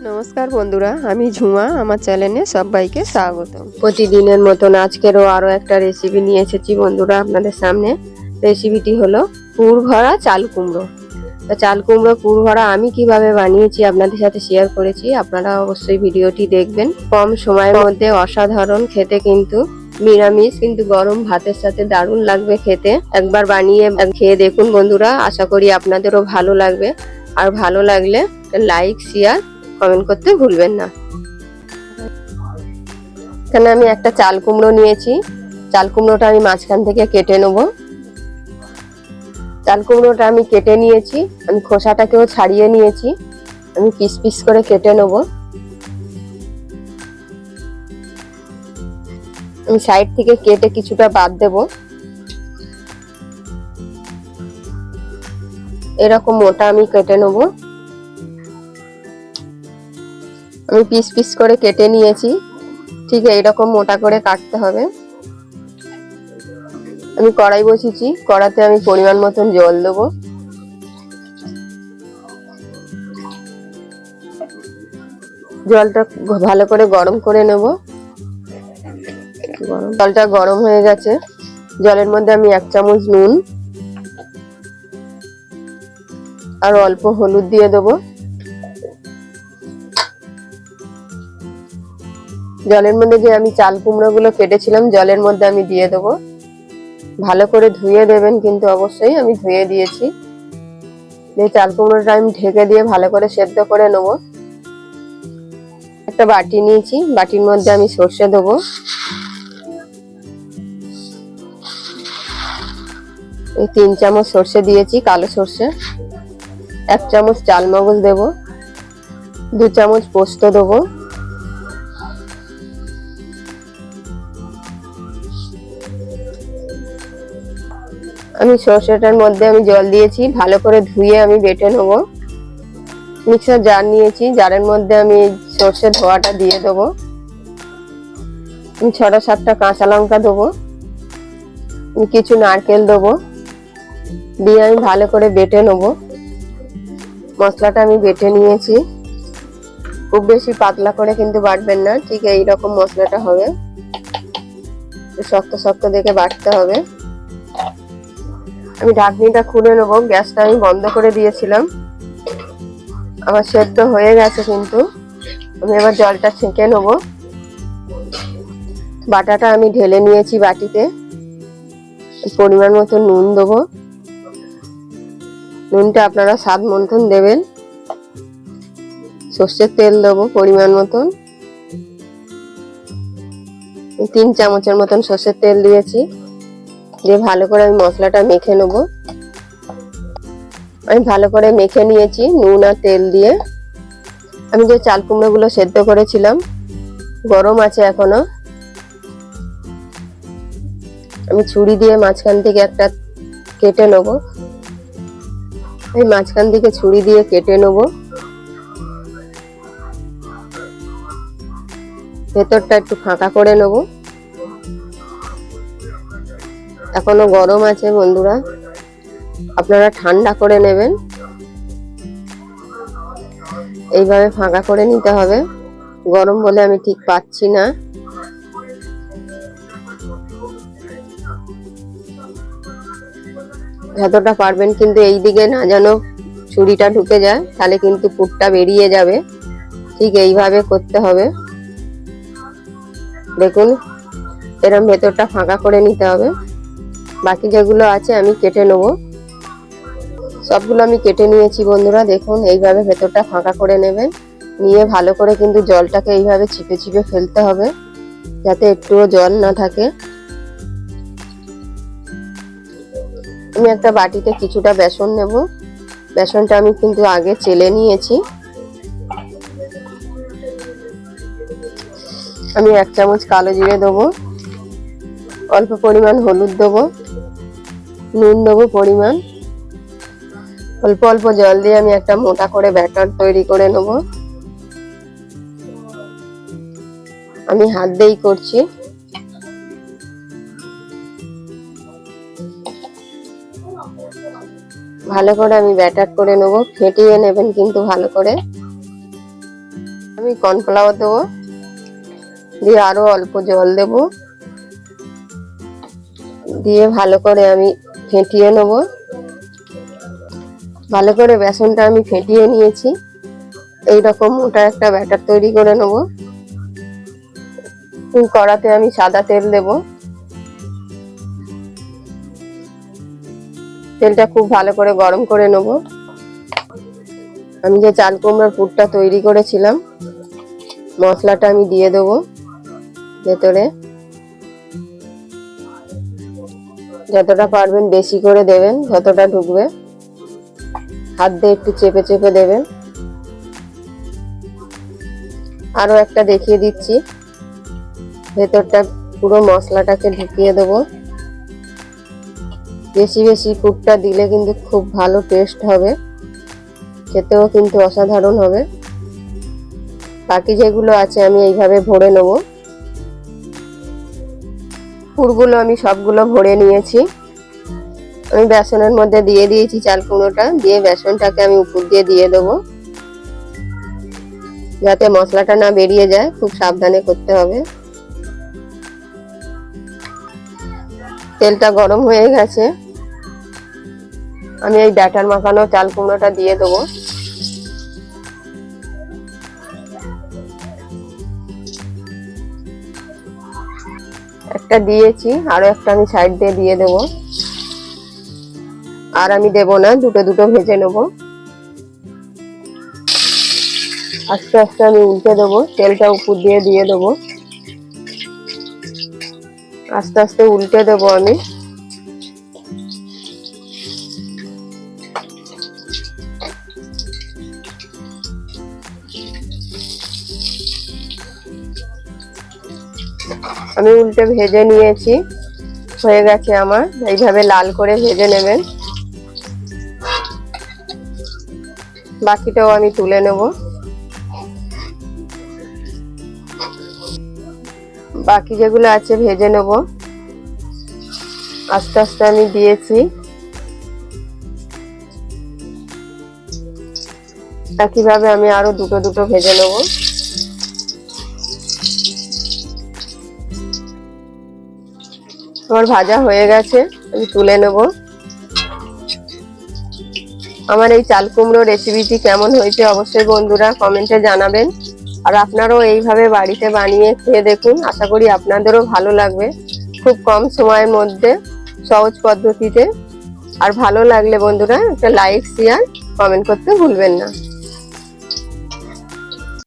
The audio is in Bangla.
নমস্কার বন্ধুরা, আমি ঝুমা। আমার চ্যানেলে সবাইকে স্বাগত। প্রতিদিনের মতন আজকেরও আরও একটা রেসিপি নিয়ে এসেছি বন্ধুরা আপনাদের সামনে। রেসিপিটি হলো পুর ভরা চাল কুমড়ো। তো চাল কুমড়ো পুর ভরা আমি কিভাবে বানিয়েছি আপনাদের সাথে শেয়ার করেছি। আপনারা অবশ্যই ভিডিওটি দেখবেন। কম সময়ের মধ্যে অসাধারণ খেতে, কিন্তু নিরামিষ কিন্তু গরম ভাতের সাথে দারুণ লাগবে খেতে। একবার বানিয়ে খেয়ে দেখুন বন্ধুরা, আশা করি আপনাদেরও ভালো লাগবে। আর ভালো লাগলে লাইক, শেয়ার, কমেন্ট করতে ভুলবেন না। এখানে আমি একটা চাল কুমড়ো নিয়েছি। চাল কুমড়োটা আমি মাঝখান থেকে কেটে নেব। চাল কুমড়োটা আমি কেটে নিয়েছি, আমি খোসাটাকেও ছাড়িয়ে নিয়েছি। আমি পিস পিস করে কেটে নেব। আমি সাইড থেকে কেটে কিছুটা বাদ দেব। এরকম মোটা আমি কেটে নেব। আমি পিস পিস করে কেটে নিয়েছি, ঠিক এইরকম মোটা করে কাটতে হবে। আমি কড়াই বসিয়েছি, কড়াতে আমি পরিমাণ মতন জল দেবো। জলটা ভালো করে গরম করে নেব। জলটা গরম হয়ে গেছে, জলের মধ্যে আমি 1 চামচ নুন আর অল্প হলুদ দিয়ে দেবো। জলের মধ্যে যে আমি চাল কুমড়ো গুলো কেটেছিলাম জলের মধ্যে আমি দিয়ে দেবো। ভালো করে ধুয়ে দেবেন কিন্তু অবশ্যই, আমি ধুয়ে দিয়েছি। এই চাল কুমড়োটা আমি ঢেকে দিয়ে ভালো করে সেদ্ধ করে নেব। একটা বাটি নিয়েছি, বাটির মধ্যে আমি সর্ষে দেবো। এই 3 চামচ সর্ষে দিয়েছি, কালো সর্ষে। 1 চামচ চাল মগজ দেবো। 2 চামচ পোস্ত দেবো। আমি সর্ষেটার মধ্যে আমি জল দিয়েছি, ভালো করে ধুয়ে আমি বেটে নেব। মিক্সার জার নিয়েছি, জারের মধ্যে আমি সর্ষে ধোয়াটা দিয়ে দেবো। আমি 6-7টা কাঁচা লঙ্কা দেবো। কিছু নারকেল দেবো, দিয়ে আমি ভালো করে বেটে নেব। মশলাটা আমি বেটে নিয়েছি। খুব বেশি পাতলা করে কিন্তু বাটবেন না, ঠিক এইরকম মশলাটা হবে। শক্ত শক্ত দেখে বাটতে হবে। আমি ঢাকনিটা খুলে নেব। গ্যাসটা আমি বন্ধ করে দিয়েছিলাম। আমার সেদ্ধ হয়ে গেছে, কিন্তু আমি এবার জলটা ছেঁকে নেব। বাটাটা আমি ঢেলে নিয়েছি বাটিতে। পরিমাণ মতো নুন দেবো। নুনটা আপনারা স্বাদ মতন দেবেন। সর্ষের তেল দেবো পরিমাণ মতন। 3 চামচের মতন সর্ষের তেল দিয়েছি। দিয়ে ভালো করে আমি মশলাটা মেখে নেব। আমি ভালো করে মেখে নিয়েছি নুন আর তেল দিয়ে। আমি যে চাল কুমড়ো গুলো সেদ্ধ করেছিলাম, গরম আছে এখনো। আমি ছুরি দিয়ে মাঝখান থেকে একটা কেটে নেব। এই মাঝখান থেকে ছুরি দিয়ে কেটে নেব। ভেতরটা একটু ফাঁকা করে নেব। এখনো গরম আছে বন্ধুরা, আপনারা ঠান্ডা করে নেবেন। এইভাবে ফাঁকা করে নিতে হবে। গরম বলে আমি ঠিক পাচ্ছি না। যতটা পারবেন কিন্তু এই দিকে না যেন ছুরিটা ঢুকে যায়, তাহলে কিন্তু পুরটা বেরিয়ে যাবে। ঠিক এইভাবে করতে হবে। দেখুন, এরকম ভেতরটা ফাঁকা করে নিতে হবে। বাকি যেগুলো আছে আমি কেটে নেব। সবগুলো আমি কেটে নিয়েছি বন্ধুরা। দেখুন, এইভাবে ভেতরটা ফাঁকা করে নেবেন। নিয়ে ভালো করে কিন্তু জলটাকে এইভাবে চিপে চিপে ফেলতে হবে, যাতে একটুও জল না থাকে। আমি একটা বাটিতে কিছুটা বেসন নেব। বেসনটা আমি কিন্তু আগে চেলে নিয়েছি। আমি 1 চামচ কালো জিরে দেবো। অল্প পরিমাণ হলুদ দেবো। নুন দেবো পরিমাণ। অল্প অল্প জল দিয়ে আমি একটা মোটা করে ব্যাটার তৈরি করে নেব। আমি হাত দিয়েই করছি। ভালো করে আমি ব্যাটার করে নেব। ফেটিয়ে নেবেন কিন্তু ভালো করে। আমি কর্নফ্লাওয়ার দেবো, দিয়ে আরো অল্প জল দেব, দিয়ে ভালো করে আমি ফেটিয়ে নেব। ভালো করে বেসনটা আমি ফেটিয়ে নিয়েছি। এইরকম মোটা একটা ব্যাটার তৈরি করে নেব। কড়াতে আমি সাদা তেল দেব। তেলটা খুব ভালো করে গরম করে নেব। আমি যে চাল কুমড়োর পুরটা তৈরি করেছিলাম, মশলাটা আমি দিয়ে দেবো ভেতরে। যতটা পারবেন বেশি করে দেবেন, যতটা ঢুকবে। হাত দিয়ে একটু চেপে চেপে দেবেন। আরো একটা দেখিয়ে দিচ্ছি। ভেতরটা পুরো মশলাটাকে ঢুকিয়ে দেবো। বেশি বেশি পুরটা দিলে কিন্তু খুব ভালো টেস্ট হবে, খেতেও কিন্তু অসাধারণ হবে। বাকি যেগুলো আছে আমি এইভাবে ভরে নেব। পুরগুলো আমি সবগুলো ভরে নিয়েছি। আমি বেসনের মধ্যে দিয়ে দিয়েছি চাল কুমড়োটা, দিয়ে বেসনটাকে আমি উপর দিয়ে দিয়ে দেবো, যাতে মশলাটা না বেরিয়ে যায়। খুব সাবধানে করতে হবে। তেলটা গরম হয়ে গেছে। আমি এই ব্যাটার মাখানো চাল কুমড়োটা দিয়ে দেবো। একটা দিয়েছি, আরো একটা আমি সাইড দিয়ে দিয়ে দেবো। আর আমি দেব না, দুটো দুটো ভেজে নেব। আস্তে আস্তে আমি উল্টে দেবো, তেলটা উপর দিয়ে দিয়ে দেবো। আস্তে আস্তে উল্টে দেবো আমি। আমি উল্টে ভেজে নিয়েছি, হয়ে গেছে আমার। এইভাবে লাল করে ভেজে নেবেন। বাকিটাও আমি তুলে নেব। বাকি যেগুলো আছে ভেজে নেব। আস্তে আস্তে আমি দিয়েছি। একইভাবে আমি আরো দুটো দুটো ভেজে নেব। আমার ভাজা হয়ে গেছে, আমি তুলে নেব। আমার এই চাল কুমড়ো রেসিপিটি কেমন হয়েছে অবশ্যই বন্ধুরা কমেন্টে জানাবেন। আর আপনারাও এইভাবে বাড়িতে বানিয়ে খেয়ে দেখুন, আশা করি আপনাদেরও ভালো লাগবে। খুব কম সময়ের মধ্যে সহজ পদ্ধতিতে। আর ভালো লাগলে বন্ধুরা একটা লাইক, শেয়ার, কমেন্ট করতে ভুলবেন না।